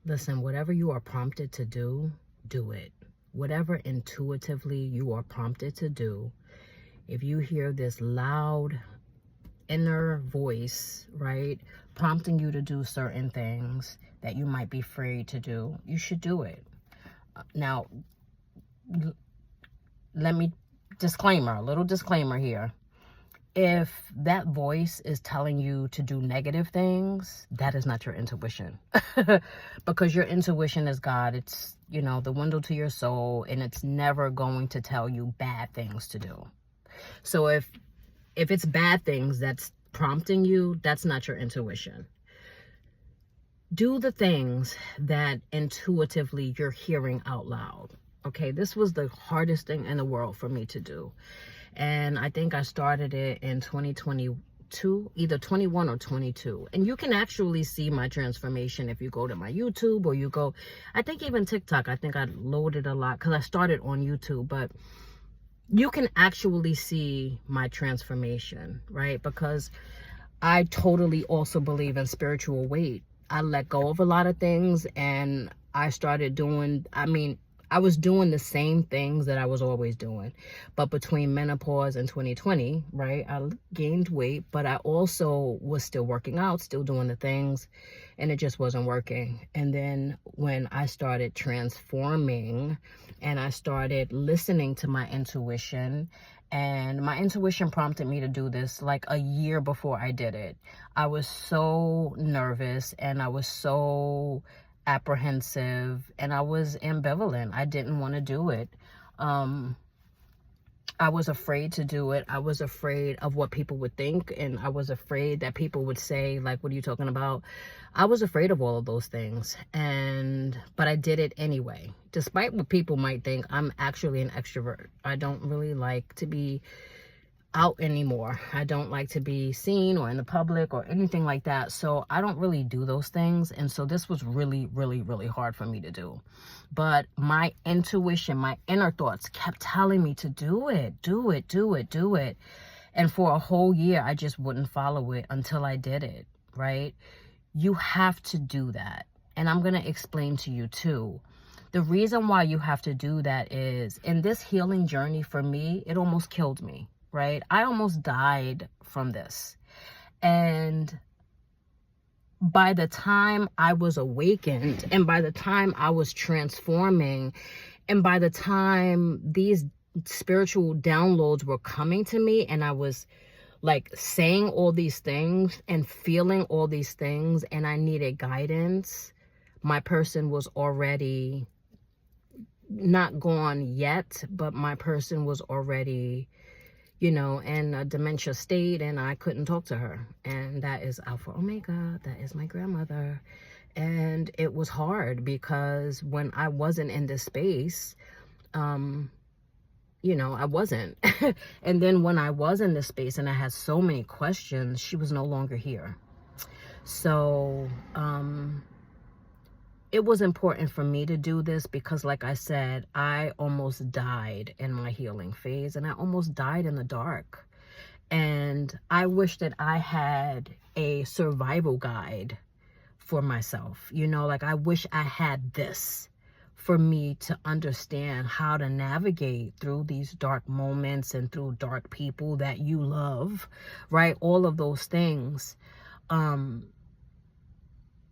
Listen, whatever you are prompted to do, do it. Whatever intuitively you are prompted to do, if you hear this loud inner voice, right, prompting you to do certain things that you might be afraid to do, you should do it. Now, let me, a little disclaimer here. If that voice is telling you to do negative things, that is not your intuition. Because your intuition is God. It's, the window to your soul, and it's never going to tell you bad things to do. So if it's bad things that's prompting you, that's not your intuition. Do the things that intuitively you're hearing out loud. Okay, this was the hardest thing in the world for me to do. And I think I started it in 2022, either 21 or 22. And you can actually see my transformation if you go to my YouTube, or you go, I think even TikTok. I think I loaded a lot because I started on YouTube. But you can actually see my transformation, right? Because I totally also believe in spiritual weight. I let go of a lot of things, and I started doing, I was doing the same things that I was always doing. But between menopause and 2020, right, I gained weight, but I also was still working out, still doing the things, and it just wasn't working. And then when I started transforming and I started listening to my intuition, and my intuition prompted me to do this like a year before I did it. I was so nervous, and I was so apprehensive, and I was ambivalent. I didn't want to do it. I was afraid to do it. I was afraid of what people would think, and I was afraid that people would say, like, what are you talking about? I was afraid of all of those things, but I did it anyway. Despite what people might think, I'm actually an extrovert. I don't really like to be out anymore. I don't like to be seen or in the public or anything like that. So I don't really do those things. And so this was really, really, really hard for me to do. But my intuition, my inner thoughts kept telling me to do it, do it, do it, do it. And for a whole year, I just wouldn't follow it until I did it, right? You have to do that. And I'm going to explain to you too. The reason why you have to do that is, in this healing journey for me, it almost killed me. Right? I almost died from this. And by the time I was awakened, and by the time I was transforming, and by the time these spiritual downloads were coming to me, and I was like saying all these things and feeling all these things, and I needed guidance, my person was already not gone yet, but my person was already, in a dementia state, and I couldn't talk to her. And that is Alpha Omega. That is my grandmother. And it was hard because when I wasn't in this space, I wasn't. And then when I was in this space and I had so many questions, she was no longer here. So, it was important for me to do this because, like I said, I almost died in my healing phase, and I almost died in the dark. And I wish that I had a survival guide for myself. I wish I had this for me to understand how to navigate through these dark moments and through dark people that you love, right? All of those things.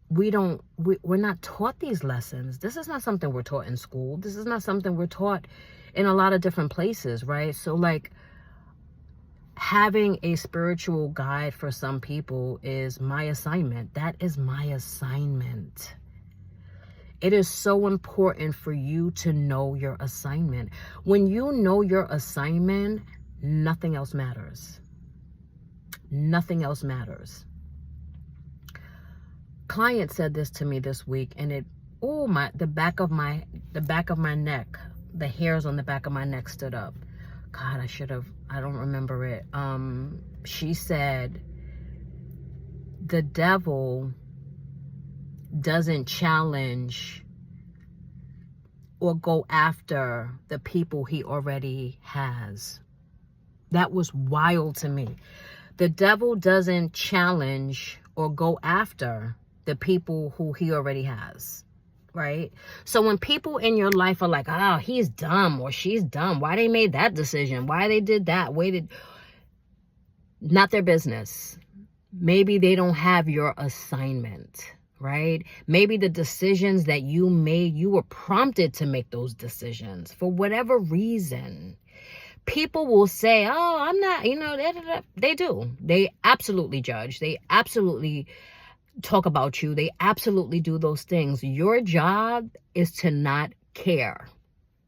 We're not taught these lessons. This is not something we're taught in school. This is not something we're taught in a lot of different places, right? So like, having a spiritual guide for some people is my assignment. That is my assignment. It is so important for you to know your assignment. When you know your assignment, nothing else matters. Nothing else matters. Client said this to me this week, and the back of my neck, the hairs on the back of my neck stood up. God, I don't remember it. She said, the devil doesn't challenge or go after the people he already has. That was wild to me. The devil doesn't challenge or go after the people who he already has. right? So when people in your life are like, oh, he's dumb or she's dumb, why they made that decision, why they did that, not their business. Maybe they don't have your assignment, right? Maybe the decisions that you made, you were prompted to make those decisions for whatever reason. People will say, oh, I'm not, they do. They absolutely judge. They absolutely talk about you. They absolutely do those things. Your job is to not care.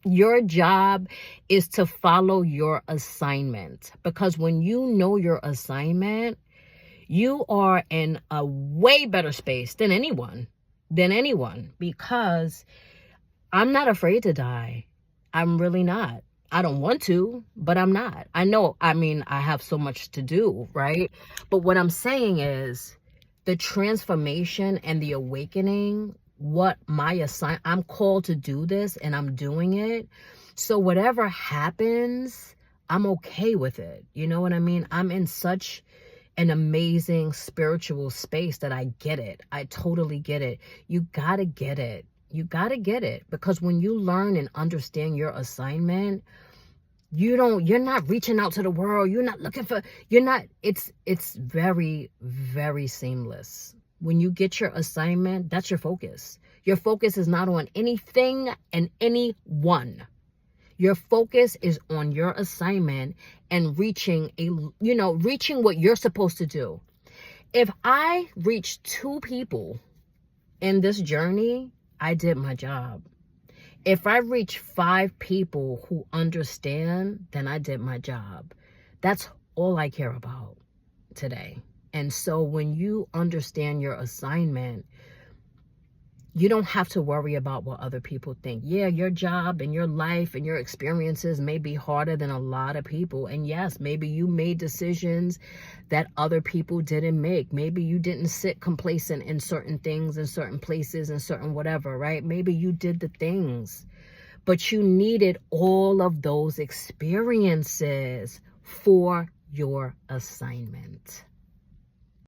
Your job is to follow your assignment, because when you know your assignment, you are in a way better space than anyone, because I'm not afraid to die. I'm really not. I don't want to, but I'm not. I know, I have so much to do, right? But what I'm saying is the transformation and the awakening, I'm called to do this and I'm doing it. So whatever happens, I'm okay with it. You know what I mean? I'm in such an amazing spiritual space that I get it. I totally get it. You gotta get it. You got to get it, because when you learn and understand your assignment, you're not reaching out to the world. It's very, very seamless. When you get your assignment, that's your focus. Your focus is not on anything and anyone. Your focus is on your assignment and reaching what you're supposed to do. If I reach 2 people in this journey, I did my job. If I reach 5 people who understand, then I did my job. That's all I care about today. And so when you understand your assignment, you don't have to worry about what other people think. Yeah, your job and your life and your experiences may be harder than a lot of people. And yes, maybe you made decisions that other people didn't make. Maybe you didn't sit complacent in certain things, in certain places, in certain whatever, right? Maybe you did the things, but you needed all of those experiences for your assignment.